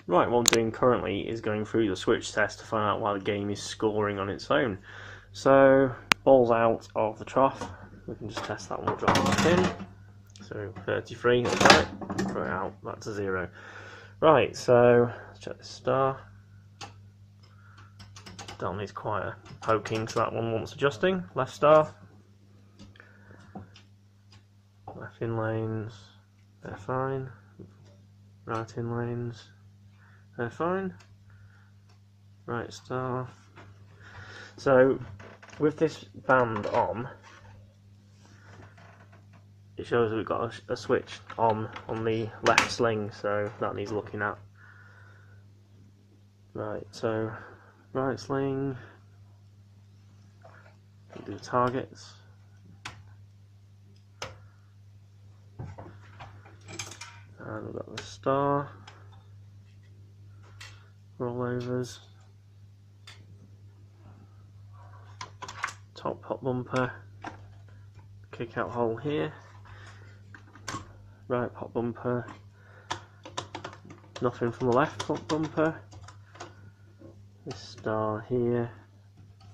Right, what I'm doing currently is going through the switch test to find out why the game is scoring on its own. So, ball's out of the trough. We can just test that one, we'll drop it in. So 33, that's right. Throw it out, that's a 0. Right, so let's check this star. That needs quite a poking, so that one wants adjusting. Left star. Left in lanes, they're fine. Right in lanes, they're fine. Right star. So with this band on, it shows that we've got a switch on the left sling, so that needs looking at. Right, so right sling, do the targets. And we've got the star, rollovers, top pop bumper, kick out hole here, right pop bumper, nothing from the left pop bumper. This star here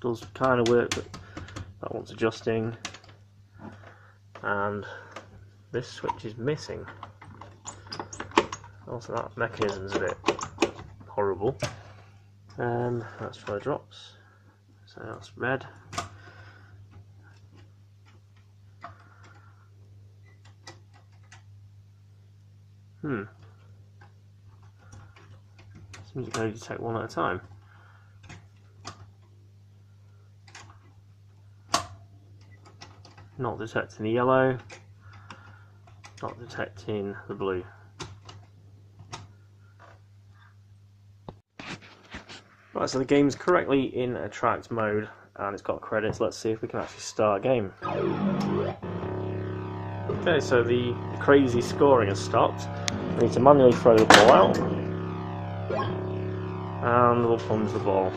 does kind of work, but that wants adjusting, and this switch is missing. Also, that mechanism's a bit horrible. Let's try drops. So that's red. Seems you can only detect one at a time. Not detecting the yellow. Not detecting the blue. Right, so the game's correctly in attract mode and it's got credits. Let's see if we can actually start a game. Okay, so the crazy scoring has stopped. We need to manually throw the ball out and we'll plunge the ball.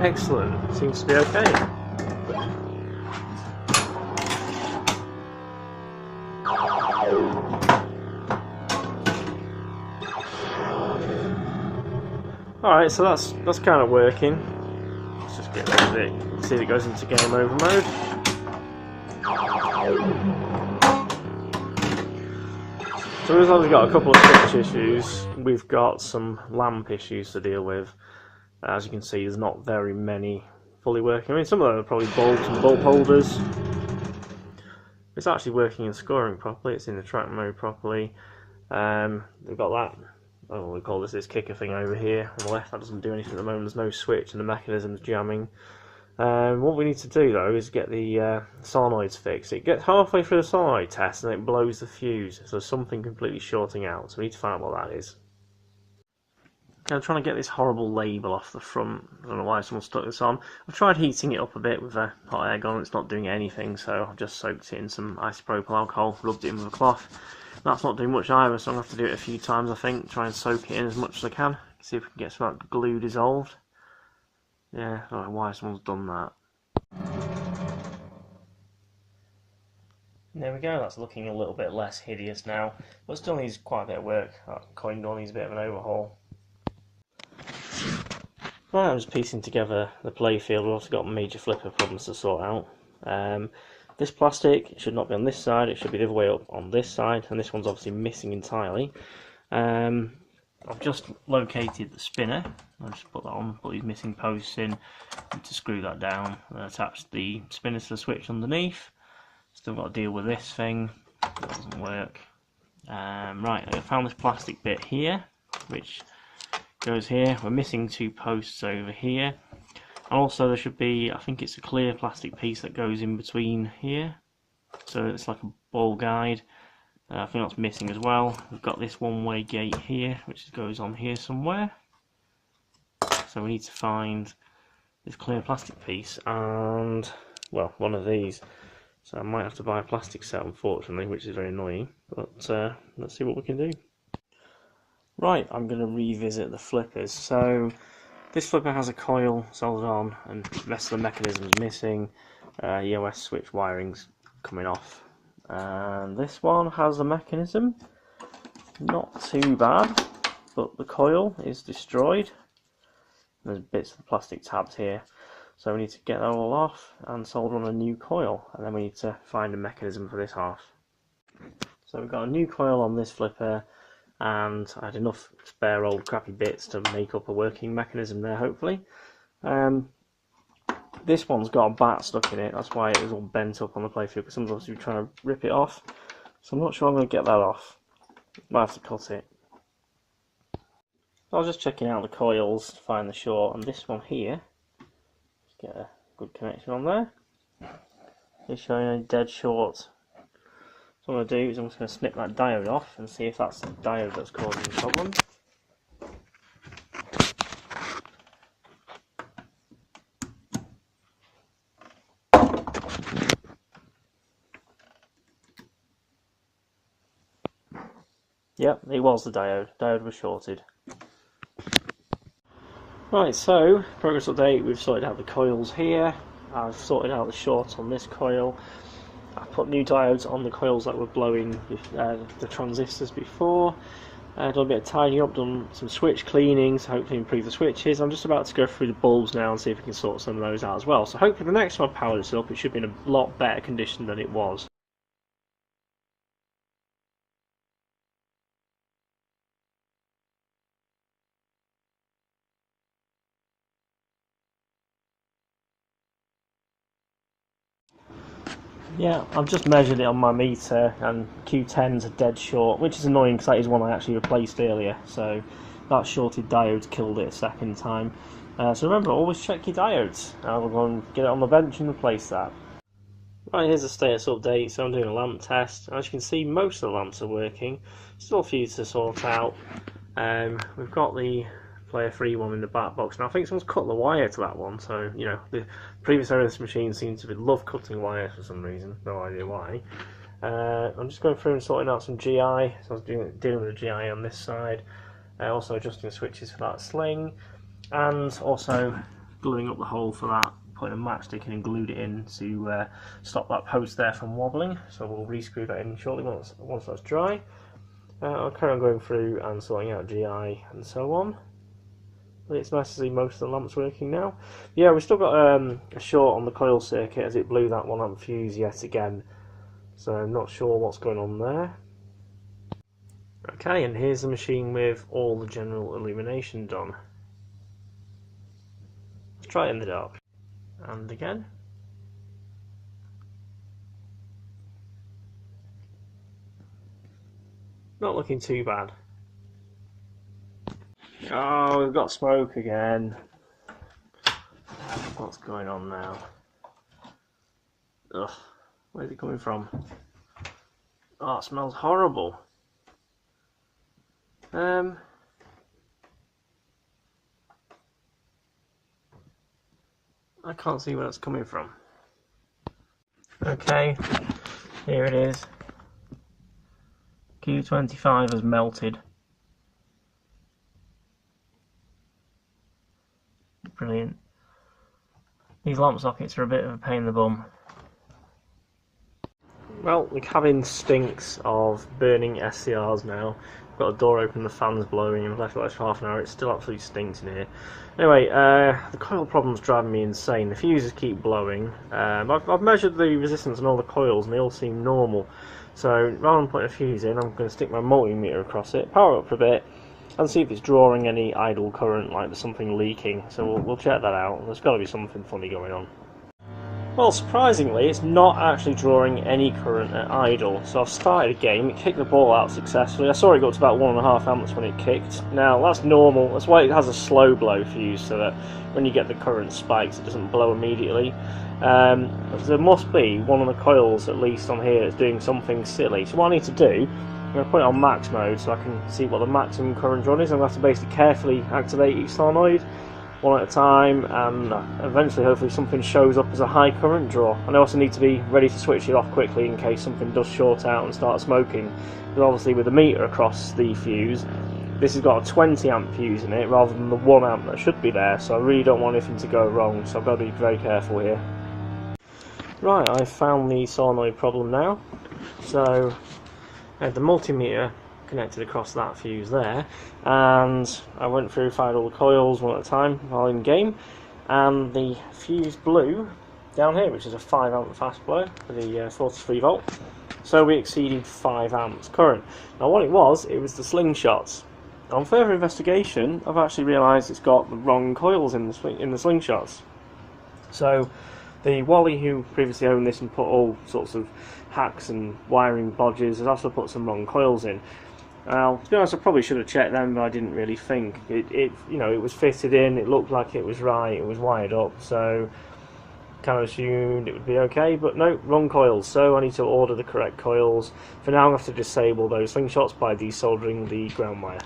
Excellent, seems to be okay. Alright, so that's kind of working. Let's just get rid of it, see if it goes into game over mode. So as long as we've got a couple of switch issues, we've got some lamp issues to deal with. As you can see, there's not very many fully working. I mean, some of them are probably bulbs and bulb holders. It's actually working and scoring properly, it's in the track mode properly. We've got that, we call this kicker thing over here on the left. That doesn't do anything at the moment, there's no switch and the mechanism's jamming. What we need to do though is get the solenoids fixed. It gets halfway through the solenoid test and it blows the fuse, so there's something completely shorting out, so we need to find out what that is. I'm trying to get this horrible label off the front. I don't know why someone stuck this on. I've tried heating it up a bit with a hot air gun, it's not doing anything, so I've just soaked it in some isopropyl alcohol, rubbed it in with a cloth. That's not doing much either, so I'm going to have to do it a few times I think, try and soak it in as much as I can. See if we can get some of that glue dissolved. Yeah, I don't know why someone's done that. There we go, that's looking a little bit less hideous now, but still needs quite a bit of work. That coin door needs a bit of an overhaul. Right, I'm just piecing together the playfield. We've also got major flipper problems to sort out. This plastic should not be on this side, it should be the other way up on this side, and this one's obviously missing entirely. I've just located the spinner. I'll just put that on, put these missing posts in to screw that down, and attach the spinner to the switch underneath. Still got to deal with this thing, that doesn't work. Right, I found this plastic bit here, which goes here. We're missing 2 posts over here, and also there should be, I think it's a clear plastic piece that goes in between here, so it's like a ball guide. I think that's missing as well. We've got this one-way gate here which goes on here somewhere, so we need to find this clear plastic piece and, well, one of these. So I might have to buy a plastic set unfortunately, which is very annoying, but let's see what we can do. Right, I'm going to revisit the flippers. So This flipper has a coil soldered on and the rest of the mechanism is missing. EOS switch wiring's coming off. And this one has a mechanism, not too bad, but the coil is destroyed. There's bits of the plastic tabs here, so we need to get that all off and solder on a new coil, and then we need to find a mechanism for this half. So we've got a new coil on this flipper, and I had enough spare old crappy bits to make up a working mechanism there, hopefully. This one's got a bat stuck in it, that's why it was all bent up on the playfield, because sometimes you're trying to rip it off. So I'm not sure I'm going to get that off. Might have to cut it. I was just checking out the coils to find the short, and this one here, let's get a good connection on there. It's showing a dead short. So what I'm going to do is I'm just going to snip that diode off and see if that's the diode that's causing the problem. Yep, it was the diode. Diode was shorted. Right, so progress update. We've sorted out the coils here. I've sorted out the short on this coil. I put new diodes on the coils that were blowing the transistors before. Done a bit of tidying up, done some switch cleaning to hopefully improve the switches. I'm just about to go through the bulbs now and see if we can sort some of those out as well. So hopefully the next time I power this up, it should be in a lot better condition than it was. Yeah, I've just measured it on my meter, and Q10's a dead short, which is annoying because that is one I actually replaced earlier, so that shorted diode killed it a second time. So remember, always check your diodes. I'll go and get it on the bench and replace that. Right, here's a status update. So I'm doing a lamp test. As you can see, most of the lamps are working. Still a few to sort out. We've got the player free one in the back box. Now I think someone's cut the wire to that one, so you know, the previous owner of this machine seems to love cutting wires for some reason, no idea why. I'm just going through and sorting out some GI, so I was dealing with the GI on this side, also adjusting the switches for that sling, and also gluing up the hole for that, putting a matchstick in and glued it in to stop that post there from wobbling, so we'll re-screw that in shortly once that's dry. I'll carry on going through and sorting out GI and so on. But it's nice to see most of the lamps working now. Yeah, we've still got a short on the coil circuit as it blew that 1 amp fuse yet again. So I'm not sure what's going on there. Okay, and here's the machine with all the general illumination done. Let's try it in the dark. And again. Not looking too bad. Oh, we've got smoke again. What's going on now? Ugh, where's it coming from? Oh, it smells horrible. I can't see where it's coming from. Okay, here it is. Q25 has melted. Brilliant. These lamp sockets are a bit of a pain in the bum. Well, the cabin stinks of burning SCRs now. I've got a door open, the fan's blowing, and I've left it like for half an hour. It still absolutely stinks in here. Anyway, the coil problem's driving me insane. The fuses keep blowing. I've measured the resistance on all the coils, and they all seem normal. So rather than putting a fuse in, I'm going to stick my multimeter across it, power up for a bit, and see if it's drawing any idle current, like there's something leaking. So we'll check that out. There's got to be something funny going on. Well, surprisingly, it's not actually drawing any current at idle. So I've started a game, it kicked the ball out successfully. I saw it go up to about 1.5 amps when it kicked. Now, that's normal. That's why it has a slow blow fuse, so that when you get the current spikes, it doesn't blow immediately. There must be one of the coils, at least on here, that's doing something silly. So what I need to do, I'm going to put it on max mode so I can see what the maximum current run is. I'm going to have to basically carefully activate each solenoid, one at a time, and eventually hopefully something shows up as a high current draw. And I also need to be ready to switch it off quickly in case something does short out and start smoking, because obviously with the meter across the fuse this has got a 20 amp fuse in it rather than the 1 amp that should be there, so I really don't want anything to go wrong, so I've got to be very careful here. Right, I've found the solenoid problem now. So I had the multimeter connected across that fuse there, and I went through, fired all the coils one at a time while in game, and the fuse blew down here, which is a 5 amp fast blow for the 43 volt. So we exceeded 5 amps current. Now what it was the slingshots. On further investigation, I've actually realised it's got the wrong coils in the slingshots. So the Wally who previously owned this and put all sorts of hacks and wiring bodges has also put some wrong coils in. Now, to be honest, I probably should have checked them, but I didn't really think. It was fitted in, it looked like it was right, it was wired up, so kind of assumed it would be okay, but no, wrong coils, so I need to order the correct coils. For now, I'm going to have to disable those slingshots by desoldering the ground wire.